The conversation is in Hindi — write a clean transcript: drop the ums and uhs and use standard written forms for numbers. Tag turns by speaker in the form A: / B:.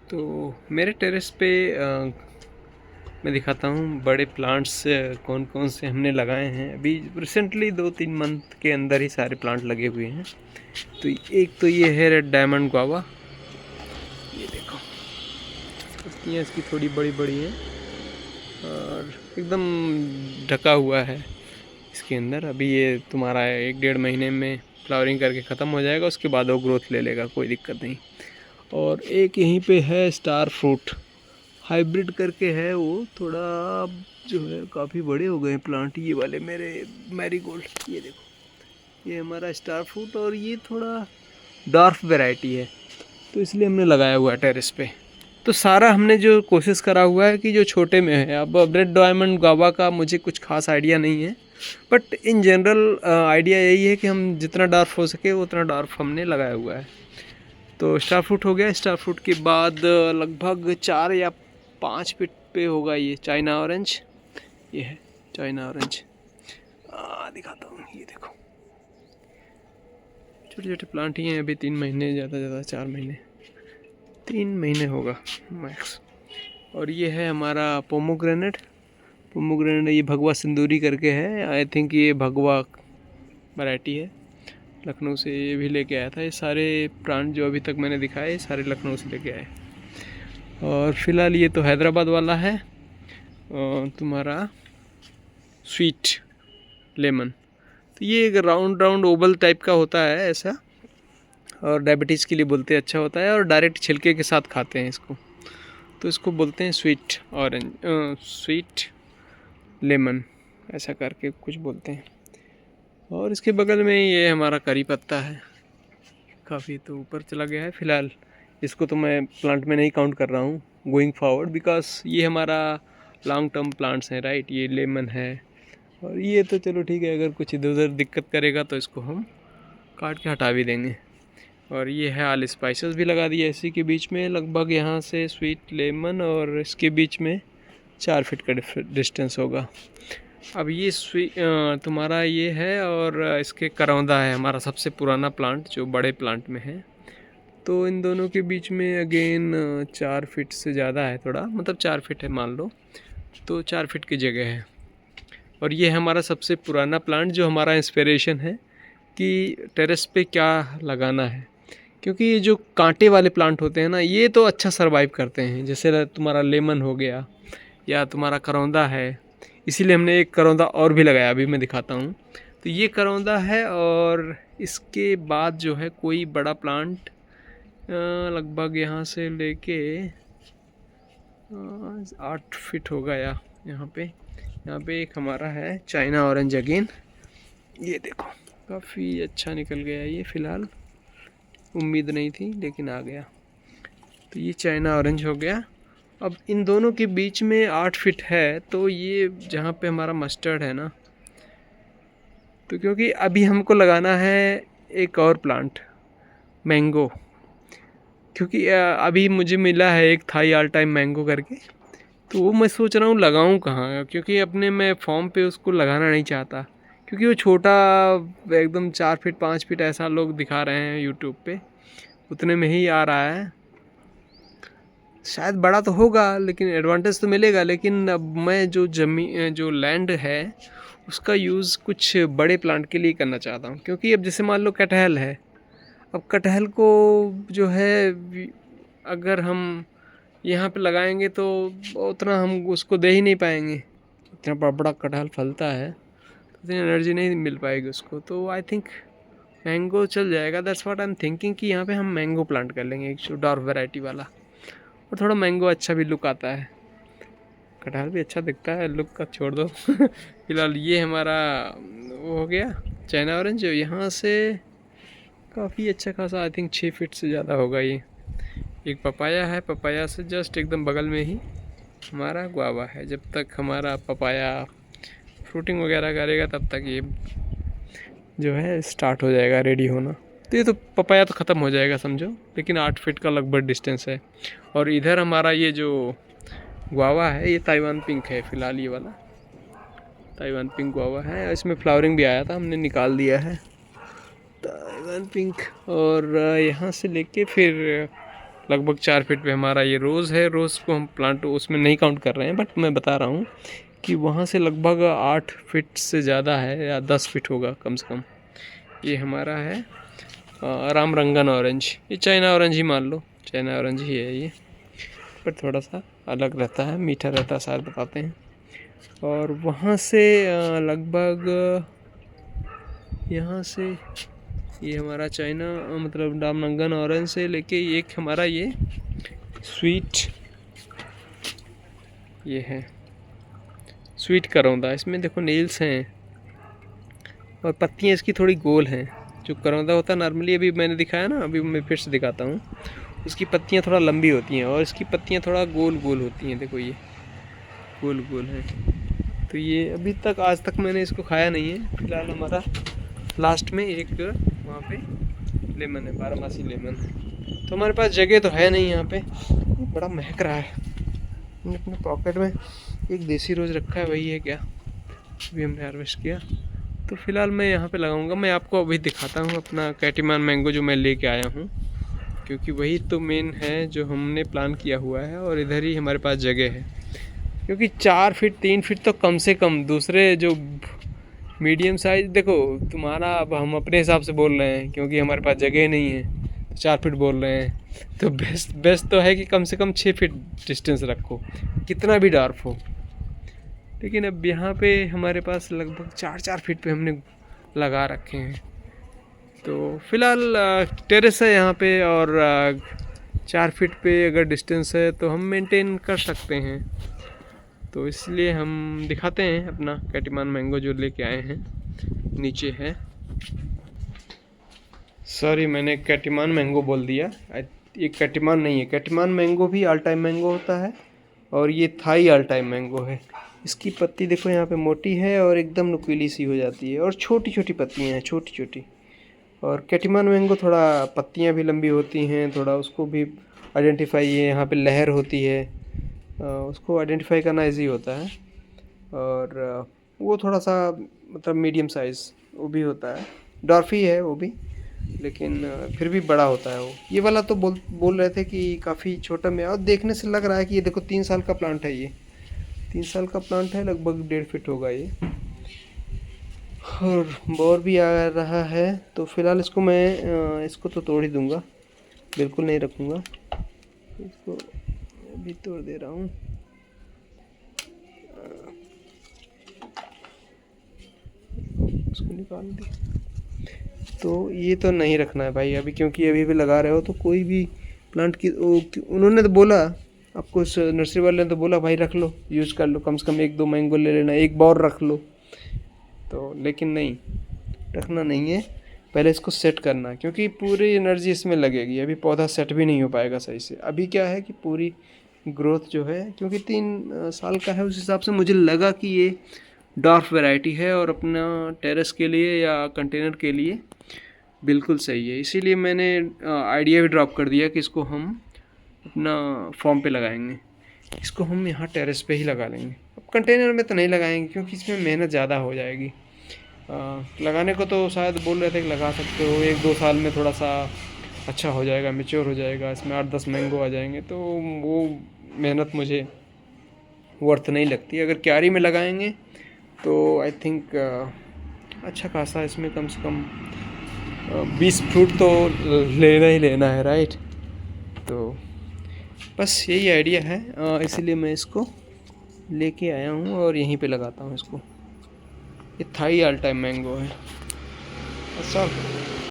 A: तो मेरे टेरेस पे मैं दिखाता हूँ बड़े प्लांट्स कौन कौन से हमने लगाए हैं। अभी रिसेंटली 2-3 मंथ के अंदर ही सारे प्लांट लगे हुए हैं। तो एक तो ये है रेड डायमंड गुआवा, ये देखो पत्तियाँ इसकी थोड़ी बड़ी बड़ी हैं और एकदम ढका हुआ है इसके अंदर। अभी ये तुम्हारा 1-1.5 महीने में फ्लावरिंग करके ख़त्म हो जाएगा, उसके बाद वो ग्रोथ ले लेगा, कोई दिक्कत नहीं। और एक यहीं पे है स्टार फ्रूट, हाइब्रिड करके है वो, थोड़ा जो है काफ़ी बड़े हो गए हैं प्लांट ये वाले मेरे मैरीगोल्ड। ये देखो ये हमारा स्टार फ्रूट और ये थोड़ा डार्क वैरायटी है, तो इसलिए हमने लगाया हुआ है टेरेस पे। तो सारा हमने जो कोशिश करा हुआ है कि जो छोटे में है। अब रेड डायमंड गुआवा का मुझे कुछ खास आइडिया नहीं है, बट इन जनरल आइडिया यही है कि हम जितना डार्क हो सके उतना डार्क हमने लगाया हुआ है। तो स्टार फ्रूट हो गया। स्टार फ्रूट के बाद लगभग 4 या 5 फीट पे होगा ये चाइना ऑरेंज। ये है चाइना ऑरेंज, दिखाता हूँ, ये देखो छोटे छोटे प्लांट ही हैं। अभी 3 महीने, ज़्यादा ज़्यादा 4 महीने, 3 महीने होगा मैक्स। और ये है हमारा पोमोग्रेनेट। पोमोग्रेनेट ये भगवा सिंदूरी करके है, आई थिंक ये भगवा वैरायटी है। लखनऊ से ये भी लेके आया था। ये सारे प्लांट जो अभी तक मैंने दिखाए ये सारे लखनऊ से लेके आए। और फिलहाल ये तो हैदराबाद वाला है तुम्हारा स्वीट लेमन। तो ये एक राउंड राउंड ओवल टाइप का होता है ऐसा, और डायबिटीज़ के लिए बोलते हैं अच्छा होता है, और डायरेक्ट छिलके के साथ खाते हैं इसको, तो इसको बोलते हैं स्वीट ऑरेंज, स्वीट लेमन ऐसा करके कुछ बोलते हैं। और इसके बगल में ये हमारा करी पत्ता है, काफ़ी तो ऊपर चला गया है फिलहाल। इसको तो मैं प्लांट में नहीं काउंट कर रहा हूँ गोइंग फॉरवर्ड, बिकॉज ये हमारा लॉन्ग टर्म प्लांट्स हैं, राइट। ये लेमन है और ये तो चलो ठीक है, अगर कुछ इधर उधर दिक्कत करेगा तो इसको हम काट के हटा भी देंगे। और ये है ऑल स्पाइसेस भी लगा दिया इसी के बीच में, लगभग यहाँ से स्वीट लेमन और इसके बीच में 4 फीट का डिस्टेंस होगा। अब ये तुम्हारा ये है, और इसके करौंदा है हमारा सबसे पुराना प्लांट जो बड़े प्लांट में है। तो इन दोनों के बीच में अगेन 4 फीट से ज़्यादा है थोड़ा, मतलब 4 फीट है मान लो, तो 4 फीट की जगह है। और ये हमारा सबसे पुराना प्लांट जो हमारा इंस्पिरेशन है कि टेरेस पे क्या लगाना है, क्योंकि ये जो कांटे वाले प्लांट होते हैं ना, ये तो अच्छा सर्वाइव करते हैं। जैसे तुम्हारा लेमन हो गया या तुम्हारा करौंदा है, इसीलिए हमने एक करौंदा और भी लगाया, अभी मैं दिखाता हूँ। तो ये करौंदा है, और इसके बाद जो है कोई बड़ा प्लांट लगभग यहाँ से लेके 8 फीट होगा या यहाँ पे एक हमारा है चाइना ऑरेंज अगेन। ये देखो काफ़ी अच्छा निकल गया ये, फ़िलहाल उम्मीद नहीं थी लेकिन आ गया। तो ये चाइना ऑरेंज हो गया। अब इन दोनों के बीच में 8 फीट है, तो ये जहाँ पे हमारा मस्टर्ड है ना, तो क्योंकि अभी हमको लगाना है एक और प्लांट मैंगो, क्योंकि अभी मुझे मिला है एक थाई ऑल टाइम मैंगो करके, तो वो मैं सोच रहा हूँ लगाऊँ कहाँ, क्योंकि अपने मैं फॉर्म पे उसको लगाना नहीं चाहता, क्योंकि वो छोटा एकदम 4 फीट 5 फीट ऐसा लोग दिखा रहे हैं यूट्यूब पे, उतने में ही आ रहा है। शायद बड़ा तो होगा लेकिन एडवांटेज तो मिलेगा, लेकिन अब मैं जो लैंड है उसका यूज़ कुछ बड़े प्लांट के लिए करना चाहता हूँ। क्योंकि अब जैसे मान लो कटहल है, अब कटहल को जो है अगर हम यहाँ पे लगाएंगे तो उतना हम उसको दे ही नहीं पाएंगे, इतना बड़ा बड़ा कटहल फलता है, इतनी एनर्जी नहीं मिल पाएगी उसको। तो आई थिंक मैंगो चल जाएगा। That's what I am thinking कि यहाँ पे हम मैंगो प्लांट कर लेंगे, एक डार्क वैरायटी वाला, और थोड़ा मैंगो अच्छा भी लुक आता है। कटहल भी अच्छा दिखता है, लुक का छोड़ दो। फिलहाल ये हमारा वो हो गया चाइना ऑरेंज, यहाँ से काफ़ी अच्छा खासा, आई थिंक 6 फीट से ज़्यादा होगा ये। एक पपाया है, पपाया से जस्ट एकदम बगल में ही हमारा गुआवा है। जब तक हमारा पपाया फ्रूटिंग वगैरह करेगा तब तक ये जो है स्टार्ट हो जाएगा रेडी होना। तो ये तो पपाया तो ख़त्म हो जाएगा समझो, लेकिन 8 फीट का लगभग डिस्टेंस है। और इधर हमारा ये जो गुआवा है ये ताइवान पिंक है, फ़िलहाल ये वाला ताइवान पिंक गुआवा है। इसमें फ्लावरिंग भी आया था, हमने निकाल दिया है ताइवान पिंक। और यहाँ से लेके फिर लगभग 4 फीट पे हमारा ये रोज़ है। रोज़ को हम प्लांट उसमें नहीं काउंट कर रहे हैं, बट मैं बता रहा हूँ कि वहाँ से लगभग 8 फीट से ज़्यादा है या 10 फीट होगा कम से कम। ये हमारा है राम रंगन ऑरेंज। ये चाइना ऑरेंज ही मान लो, चाइना ऑरेंज ही है ये, पर थोड़ा सा अलग रहता है, मीठा रहता है शायद बताते हैं। और वहाँ से लगभग यहाँ से ये हमारा चाइना मतलब रामरंगन ऑरेंज से लेके एक हमारा ये स्वीट, ये है स्वीट करौंदा। इसमें देखो नेल्स हैं और पत्तियाँ इसकी थोड़ी गोल हैं। जो करौंदा होता है नॉर्मली, अभी मैंने दिखाया ना, अभी मैं फिर से दिखाता हूँ। इसकी पत्तियाँ थोड़ा लंबी होती हैं और इसकी पत्तियाँ थोड़ा गोल गोल होती हैं। देखो ये गोल गोल है। तो ये अभी तक आज तक मैंने इसको खाया नहीं है। फिलहाल हमारा लास्ट में एक वहाँ पे लेमन है, बारहमासी लेमन है। तो हमारे पास जगह तो है नहीं यहाँ पे। बड़ा महक रहा है। मैंने अपने पॉकेट में एक देसी रोज़ रखा है, वही है क्या, अभी हमने हार्वेस्ट किया। तो फिलहाल मैं यहाँ पे लगाऊंगा। मैं आपको अभी दिखाता हूँ अपना कैटिमान मैंगो जो मैं लेके आया हूँ, क्योंकि वही तो मेन है जो हमने प्लान किया हुआ है और इधर ही हमारे पास जगह है। क्योंकि 4 फीट 3 फीट तो कम से कम, दूसरे जो मीडियम साइज, देखो तुम्हारा, अब हम अपने हिसाब से बोल रहे हैं क्योंकि हमारे पास जगह नहीं है तो 4 फीट बोल रहे हैं। तो बेस्ट तो है कि कम से कम 6 फीट डिस्टेंस रखो, कितना भी डार्क हो। लेकिन अब यहाँ पे हमारे पास लगभग 4-4 फीट पे हमने लगा रखे हैं। तो फिलहाल टेरेस है यहाँ पे और 4 फीट पे अगर डिस्टेंस है तो हम मेंटेन कर सकते हैं। तो इसलिए हम दिखाते हैं अपना कैटिमान मैंगो जो लेके आए हैं। नीचे है, सॉरी मैंने कैटिमान मैंगो बोल दिया, ये कैटिमान नहीं है। कैटिमान मैंगो भी ऑल टाइम मैंगो होता है और ये थाई ऑल टाइम मैंगो है। इसकी पत्ती देखो यहाँ पे मोटी है और एकदम नुकीली सी हो जाती है और छोटी छोटी पत्तियाँ हैं, छोटी छोटी। और कैटिमान मैंगो थोड़ा पत्तियाँ भी लंबी होती हैं, थोड़ा उसको भी आइडेंटिफाई है, यहाँ पे लहर होती है, उसको आइडेंटिफाई करना इजी होता है। और वो थोड़ा सा मतलब मीडियम साइज़ वो भी होता है, डॉर्फी है वो भी, लेकिन फिर भी बड़ा होता है वो। ये वाला तो बोल रहे थे कि काफ़ी छोटा में, और देखने से लग रहा है कि ये देखो 3 साल का प्लांट है। ये 3 साल का प्लांट है, लगभग 1.5 फीट होगा ये। और बोर भी आ रहा है। तो फिलहाल इसको मैं इसको तो तोड़ ही दूँगा, बिल्कुल नहीं रखूँगा इसको, अभी तोड़ दे रहा हूँ। इसको निकाल दे। तो ये तो नहीं रखना है भाई अभी, क्योंकि अभी भी लगा रहे हो तो कोई भी प्लांट की उन्होंने तो बोला आपको, इस नर्सरी वाले ने तो बोला भाई रख लो, यूज़ कर लो, कम से कम 1-2 मैंगो ले लेना, एक बार रख लो। तो लेकिन नहीं, रखना नहीं है, पहले इसको सेट करना, क्योंकि पूरी एनर्जी इसमें लगेगी। अभी पौधा सेट भी नहीं हो पाएगा सही से। अभी क्या है कि पूरी ग्रोथ जो है, क्योंकि 3 साल का है, उस हिसाब से मुझे लगा कि ये डॉर्फ वैरायटी है और अपना टेरेस के लिए या कंटेनर के लिए बिल्कुल सही है। इसीलिए मैंने आइडिया भी ड्रॉप कर दिया कि इसको हम अपना फॉर्म पे लगाएंगे, इसको हम यहाँ टेरेस पे ही लगा लेंगे। अब कंटेनर में तो नहीं लगाएंगे क्योंकि इसमें मेहनत ज़्यादा हो जाएगी। लगाने को तो शायद बोल रहे थे कि लगा सकते हो, 1-2 साल में थोड़ा सा अच्छा हो जाएगा, मैच्योर हो जाएगा, इसमें 8-10 मैंगो आ जाएंगे। तो वो मेहनत मुझे वर्थ नहीं लगती। अगर क्यारी में लगाएंगे तो आई थिंक अच्छा खासा इसमें कम से कम 20 फ्रूट तो लेना ही लेना है, राइट। तो बस यही आइडिया है, इसीलिए मैं इसको लेके आया हूँ और यहीं पे लगाता हूँ इसको। ये थाई ऑल टाइम मैंगो है। अच्छा।